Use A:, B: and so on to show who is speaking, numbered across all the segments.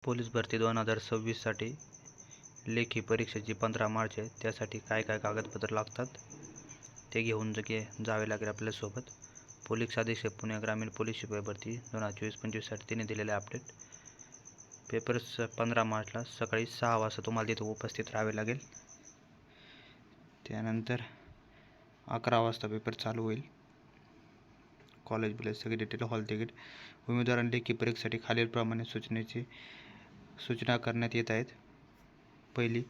A: Police भरती 2026साठी लेखी परीक्षेची 15 मार्च आहे. त्यासाठी काय काय कागदपत्र लागतात ते घेऊन जावे लागेल आपल्यासोबत. पोलीस अधीक्षक पुणे ग्रामीण पोलीस शिपाई भरती 2024-25साठी तिने दिलेले अपडेट. पेपर 15 मार्चला सकाळी 6 वाजता तुम्हाला तिथे उपस्थित राहावे लागेल. त्यानंतर 11 वाजता पेपर चालू होईल. कॉलेज बिलेज सगळे डिटेल, हॉल तिकीट. उमेदवारांना लेखी परीक्षेसाठी खालीलप्रमाणे सूचना करण्यात येत आहेत. पहिली,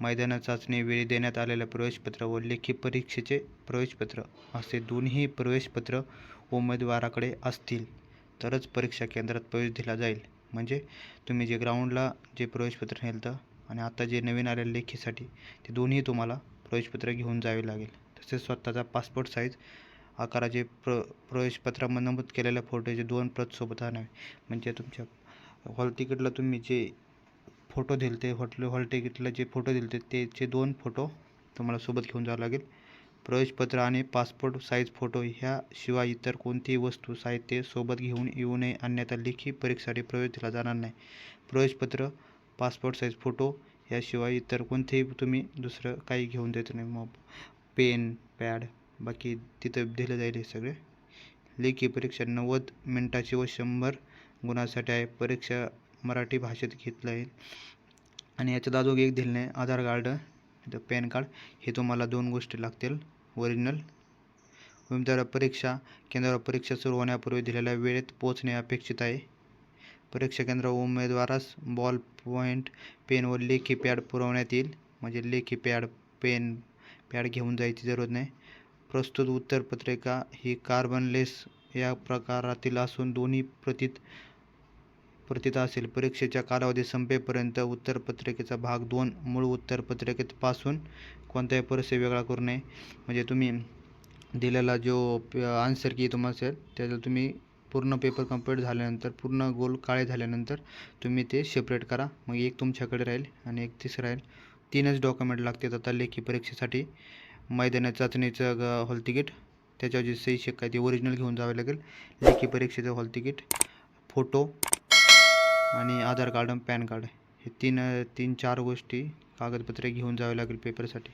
A: मैदानी चाचणी वेळी देण्यात आलेले प्रवेशपत्र व लेखी परीक्षेचे प्रवेशपत्र असे दोन्ही प्रवेशपत्र उमेदवाराकडे असतील तरच परीक्षा केंद्रात प्रवेश दिला जाईल. म्हणजे तुम्ही जे ग्राउंडला जे प्रवेशपत्र नेलं आणि आता जे नवीन आलेले लेखीसाठी ते दोन्ही तुम्हाला प्रवेशपत्र घेऊन जावे लागेल. तसेच स्वतःचा पासपोर्ट साईज आकाराचे प्रवेशपत्रामध्ये नमूद केलेल्या फोटोचे 2 प्रत सोबत आणावे. म्हणजे तुमच्या हॉल तिकीटला तुम्ही जे फोटो दिले ते हॉल तिकीटला जे फोटो दिले त्याचे 2 फोटो तुम्हाला सोबत घेऊन जावं लागेल. प्रवेशपत्र आणि पासपोर्ट साईज फोटो ह्याशिवाय इतर कोणतीही वस्तू साहित्य सोबत घेऊन येऊ नये, अन्यथा लेखी परीक्षेसाठी प्रवेश दिला जाणार नाही. प्रवेशपत्र, पासपोर्ट साईज फोटो याशिवाय इतर कोणतेही तुम्ही दुसरं काही घेऊन द्यायचं नाही. मग पेन, पॅड बाकी तिथं दिलं जाईल. हे सगळे लेखी परीक्षा 90 मिनिटाची व 100 गुणांसाठी आहे. परीक्षा मराठी भाषेत घेतलं आहे आणि याच्यात अजून एक दिलं नाही, आधार कार्ड, पॅन कार्ड. हे तुम्हाला 2 गोष्टी लागतील ओरिजिनल. उमेदवार परीक्षा केंद्रावर परीक्षा सुरू होण्यापूर्वी दिलेल्या वेळेत पोहोचणे अपेक्षित आहे. परीक्षा केंद्रावर उमेदवारास बॉल पॉईंट पेन व लेखी पॅड पुरवण्यात येईल. म्हणजे लेखी पॅड, पेन, पॅड घेऊन जायची जरूरत नाही. प्रस्तुत उत्तरपत्रिका ही कार्बनलेस या प्रकारातील असून दोन्ही प्रतीत असेल. परीक्षेच्या कालावधी संपेपर्यंत उत्तरपत्रिकेचा भाग 2 मूळ उत्तरपत्रिकेपासून कोणत्याही परिस्थितीत वेगळा करू नये. म्हणजे तुम्ही दिलेला जो आन्सर की तुम्हाला असेल त्याला तुम्ही पूर्ण पेपर कंप्लीट झाल्यानंतर, पूर्ण गोल काळे झाल्यानंतर तुम्ही ते सेपरेट करा. मग एक तुमच्याकडे राहील आणि एक तिसरं राहील. 3च डॉक्युमेंट लागतात आता लेखी परीक्षेसाठी. मैदानी चाचणीचं हॉल तिकीट, त्याच्यावर जे सही शिक्का आहे ते ओरिजिनल घेऊन जावे लागेल. लेखी परीक्षेचं हॉल तिकीट, फोटो आणि आधार कार्ड आणि पॅन कार्ड. हे 3-4 गोष्टी कागदपत्रे घेऊन जावे लागेल पेपरसाठी.